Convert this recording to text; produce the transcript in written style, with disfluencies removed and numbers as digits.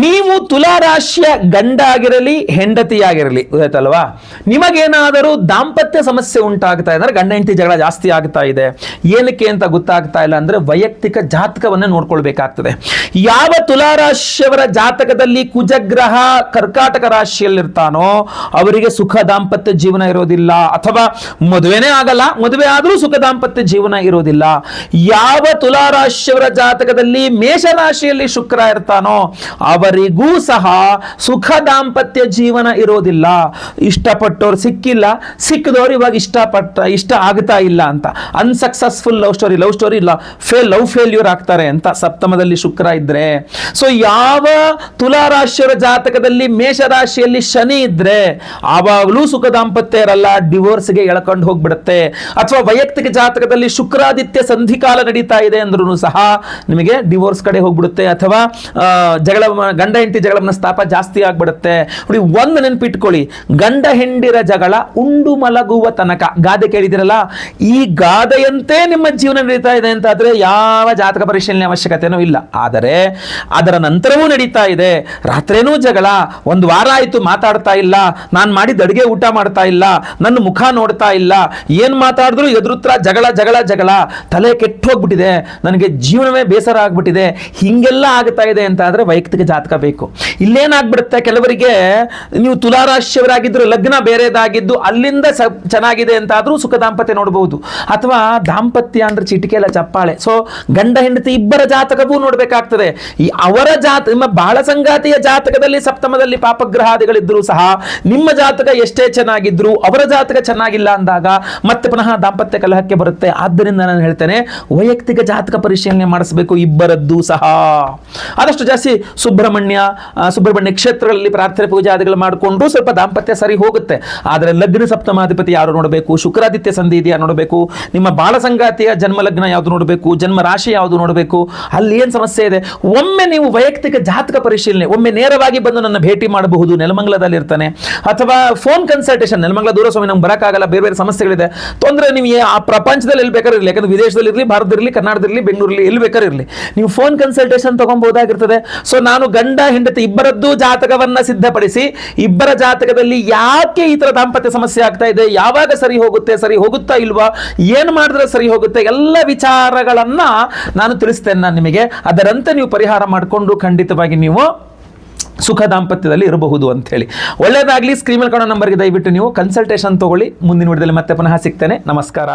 ನೀವು ತುಲಾರಾಶಿಯ ಗಂಡ ಆಗಿರಲಿ ಹೆಂಡತಿಯಾಗಿರಲಿ, ಗೊತ್ತಾಯ್ತಲ್ವಾ? ನಿಮಗೇನಾದರೂ ದಾಂಪತ್ಯ ಸಮಸ್ಯೆ ಉಂಟಾಗ್ತಾ ಇದೆ, ಗಂಡ ಹೆಂಡತಿ ಜಗಳ ಜಾಸ್ತಿ ಆಗ್ತಾ ಇದೆ, ಏನಕ್ಕೆ ಅಂತ ಗೊತ್ತಾಗ್ತಾ ಇಲ್ಲ ಅಂದ್ರೆ ವೈಯಕ್ತಿಕ ಜಾತಕವನ್ನೇ ನೋಡ್ಕೊಳ್ಬೇಕಾಗ್ತದೆ. ಯಾವ ತುಲಾರಾಶಿಯವರ ಜಾತಕದಲ್ಲಿ ಕುಜಗ್ರಹ ಕರ್ಕಾಟಕ ರಾಶಿಯಲ್ಲಿರ್ತಾನೋ ಅವರಿಗೆ ಸುಖ ದಾಂಪತ್ಯ ಜೀವನ ಇರೋದಿಲ್ಲ, ಅಥವಾ ಮದುವೆನೇ ಆಗಲ್ಲ, ಮದುವೆ ಆದರೂ ಸುಖ ದಾಂಪತ್ಯ ಜೀವನ ಇರೋದಿಲ್ಲ. ಯಾವ ತುಲಾರಾಶಿಯವರ ಜಾತಕದಲ್ಲಿ ಮೇಷರಾಶಿಯಲ್ಲಿ ಶುಕ್ರ ಇರ್ತಾನೋ ಅವರಿಗೂ ಸಹ ಸುಖ ದಾಂಪತ್ಯ ಜೀವನ ಇರೋದಿಲ್ಲ. ಇಷ್ಟಪಟ್ಟವ್ರು ಸಿಕ್ಕಿಲ್ಲ, ಸಿಕ್ಕಿದವರು ಇವಾಗ ಇಷ್ಟ ಆಗ್ತಾ ಇಲ್ಲ ಅಂತ, ಅನ್ಸಕ್ಸಸ್ಫುಲ್ ಲವ್ ಸ್ಟೋರಿ ಇಲ್ಲ, ಲವ್ ಫೇಲ್ಯೂರ್ ಆಗ್ತಾರೆ ಅಂತ ಸಪ್ತಮದಲ್ಲಿ ಶುಕ್ರ ಇದ್ರೆ. ಸೊ ಯಾವ ತುಲಾರಾಶಿಯವರ ಜಾತಕದಲ್ಲಿ ಮೇಷರಾಶಿಯಲ್ಲಿ ಶನಿ ಇದ್ರೆ ಆವಾಗಲೂ ಸುಖ ದಾಂಪತ್ಯ ಇರಲ್ಲ, ಡಿವೋರ್ಸ್ಗೆ ಎಳ್ಕೊಂಡು ಹೋಗ್ಬಿಡುತ್ತೆ. ಅಥವಾ ವೈಯಕ್ತಿಕ ಜಾತಕದಲ್ಲಿ ಶುಕ್ರಾದಿತ್ಯ ಸಂಧಿಕಾಲ ನಡೀತಾ ಇದೆ ಅಂದ್ರೂ ಸಹ ನಿಮಗೆ ಡಿವೋರ್ಸ್ ಕಡೆ ಹೋಗ್ಬಿಡುತ್ತೆ, ಅಥವಾ ಗಂಡ ಹೆಂಡತಿ ಜಗಳ ಮನಸ್ತಾಪ ಜಾಸ್ತಿ ಆಗ್ಬಿಡುತ್ತೆ. ನೋಡಿ, ಒಂದು ನೆನಪಿಟ್ಕೊಳ್ಳಿ, ಗಂಡ ಹೆಂಡಿರ ಜಗಳ ಉಂಡು ಮಲಗುವ ತನಕ, ಗಾದೆ ಕೇಳಿದಿರಲ್ಲ, ಈ ಗಾದೆಯಂತೆ ನಿಮ್ಮ ಜೀವನ ನಡೀತಾ ಇದೆ ಅಂತ ಆದ್ರೆ ಯಾವ ಜಾತಕ ಪರಿಶೀಲನೆ ಅವಶ್ಯಕತೆನೂ ಇಲ್ಲ. ಆದರೆ ಅದರ ನಂತರವೂ ನಡೀತಾ ಇದೆ, ರಾತ್ರಿನೂ ಜಗಳ, ಒಂದು ವಾರ ಆಯ್ತು ಮಾತಾಡ್ತಾ ಇಲ್ಲ, ನಾನು ಮಾಡಿದ ಅಡುಗೆ ಊಟ ಮಾಡ್ತಾ ಇಲ್ಲ, ನನ್ನ ಮುಖ ನೋಡ್ತಾ ಇಲ್ಲ, ಏನ್ ಮಾತಾಡಿದ್ರು ಎದುರುತ್ರ ಜಗಳ ಜಗಳ ಜಗಳ, ತಲೆ ಕೆಟ್ಟು ಹೋಗ್ಬಿಟ್ಟಿದೆ, ನನಗೆ ಜೀವನವೇ ಬೇಸರ ಆಗ್ಬಿಟ್ಟಿದೆ, ಹಿಂಗೆಲ್ಲ ಆಗ್ತಾ ಇದೆ ಅಂತ ಆದ್ರೆ ವೈಯಕ್ತಿಕ ಜಾತಕ ಬೇಕು. ಇಲ್ಲೇನಾಗ್ಬಿಡುತ್ತೆ, ಕೆಲವರಿಗೆ ನೀವು ತುಲಾರಾಶಿಯವರಾಗಿದ್ರು ಲಗ್ನ ಬೇರೆದಾಗಿದ್ದು ಅಲ್ಲಿಂದ ಚೆನ್ನಾಗಿದೆ ಅಂತ ಆದ್ರೂ ಸುಖ ದಾಂಪತ್ಯ ನೋಡಬಹುದು. ಅಥವಾ ದಾಂಪತ್ಯ ಅಂದ್ರೆ ಚಿಟಿಕೆಲ್ಲ ಚಪ್ಪಾಳೆ. ಸೊ ಗಂಡ ಹೆಂಡತಿ ಇಬ್ಬರ ಜಾತಕವೂ ನೋಡ್ಬೇಕಾಗ್ತದೆ. ಈ ಅವರ ನಿಮ್ಮ ಬಾಳ ಸಂಗಾತಿಯ ಜಾತಕದಲ್ಲಿ ಸಪ್ತಮದಲ್ಲಿ ಪಾಪಗ್ರಹಾದಿಗಳಿದ್ರು ಸಹ ನಿಮ್ಮ ಜಾತಕ ಎಷ್ಟೇ ಚೆನ್ನಾಗಿದ್ರು ಅವರ ಜಾತಕ ಚೆನ್ನಾಗಿಲ್ಲ ಅಂದಾಗ ಮತ್ತೆ ಪುನಃ ದಾಂಪತ್ಯ ಕಲಹಕ್ಕೆ ಬರುತ್ತೆ. ಆದ್ದರಿಂದ ನಾನು ಹೇಳ್ತೇನೆ, ವೈಯಕ್ತಿಕ ಜಾತಕ ಪರಿಶೀಲನೆ ಮಾಡಿಸಬೇಕು ಇಬ್ಬರದ್ದು ಸಹ. ಆದಷ್ಟು ಜಾಸ್ತಿ ಸುಬ್ರಹ್ಮಣ್ಯ ಕ್ಷೇತ್ರಗಳಲ್ಲಿ ಪ್ರಾರ್ಥನೆ ಪೂಜಾದಿಗಳು ಮಾಡಿಕೊಂಡ್ರು ಸ್ವಲ್ಪ ದಾಂಪತ್ಯ ಸರಿ ಹೋಗುತ್ತೆ. ಆದರೆ ಲಗ್ನ ಸಪ್ತಮಾಧಿಪತಿ ಯಾರು ನೋಡಬೇಕು, ಶುಕ್ರಾದಿತ್ಯ ಸಂಧಿ ಇದೆಯಾ ನೋಡಬೇಕು, ನಿಮ್ಮ ಬಾಳ ಸಂಗಾತಿಯ ಜನ್ಮ ಲಗ್ನ ಯಾವುದು ನೋಡಬೇಕು, ಜನ್ಮ ರಾಶಿ ಯಾವುದು ನೋಡಬೇಕು, ಅಲ್ಲಿ ಏನು ಸಮಸ್ಯೆ ಇದೆ. ಒಮ್ಮೆ ನೀವು ವೈಯಕ್ತಿಕ ಜಾತಕ ಪರಿಶೀಲನೆ ಒಮ್ಮೆ ನೇರವಾಗಿ ಬಂದು ನನ್ನ ಭೇಟಿ ಮಾಡಬಹುದು, ನೆಲಮಂಗಲದಲ್ಲಿ ಇರ್ತಾನೆ, ಅಥವಾ ಫೋನ್ ಕನ್ಸಲ್ಟೇಷನ್, ನೆಲಮಂಗಲ ದೂರ ಸ್ವಾಮಿ ನಮ್ಗೆ ಬರೋಕ್ಕಾಗಲ್ಲ, ಬೇರೆ ಬೇರೆ ಸಮಸ್ಯೆಗಳಿದೆ, ತೊಂದರೆ ನೀವು ಆ ಪ್ರಪಂಚದಲ್ಲಿ ಎಲ್ಲಿ ಬೇಕಾದ್ರೆ ಇರಲಿ, ಯಾಕಂದ್ರೆ ವಿದೇಶದಲ್ಲಿ ಇರಲಿ, ಭಾರತದಲ್ಲಿ, ಕರ್ನಾಟಕದಲ್ಲಿ, ಬೆಂಗಳೂರಲ್ಲಿ ಎಲ್ಲಿ ಬೇಕಾದ್ರೆ ಇರಲಿ, ನೀವು ಫೋನ್ ಕನ್ಸಲ್ಟೇಷನ್ ತಗೊಬಹುದಾಗಿರ್ತದೆ. ಸೊ ನಾನು ಗಂಡ ಹೆಂಡತಿ ಇಬ್ಬರದ್ದು ಜಾತಕವನ್ನ ಸಿದ್ಧಪಡಿಸಿ ಇಬ್ಬರ ಜಾತಕದಲ್ಲಿ ಯಾಕೆ ಈ ತರ ದಾಂಪತ್ಯ ಸಮಸ್ಯೆ ಆಗ್ತಾ ಇದೆ, ಯಾವಾಗ ಸರಿ ಹೋಗುತ್ತಾ ಇಲ್ವಾ, ಏನು ಮಾಡಿದ್ರೆ ಸರಿ ಹೋಗುತ್ತೆ, ಎಲ್ಲ ವಿಚಾರಗಳನ್ನ ನಾನು ತಿಳಿಸ್ತೇನೆ ನಿಮಗೆ. ಅದರಂತೆ ನೀವು ಪರಿಹಾರ ಮಾಡಿಕೊಂಡು ಖಂಡಿತವಾಗಿ ನೀವು ಸುಖ ದಾಂಪತ್ಯದಲ್ಲಿ ಇರಬಹುದು ಅಂತ ಹೇಳಿ. ಒಳ್ಳೆಯದಾಗಲಿ. ಸ್ಕ್ರೀನ್ ಮೇಲೆ ಕಾಣೋ ನಂಬರ್ಗೆ ದಯವಿಟ್ಟು ನೀವು ಕನ್ಸಲ್ಟೇಷನ್ ತಗೊಳ್ಳಿ. ಮುಂದಿನ ವಿಡಿಯೋದಲ್ಲಿ ಮತ್ತೆ ಪುನಃ ಸಿಗ್ತೇನೆ. ನಮಸ್ಕಾರ.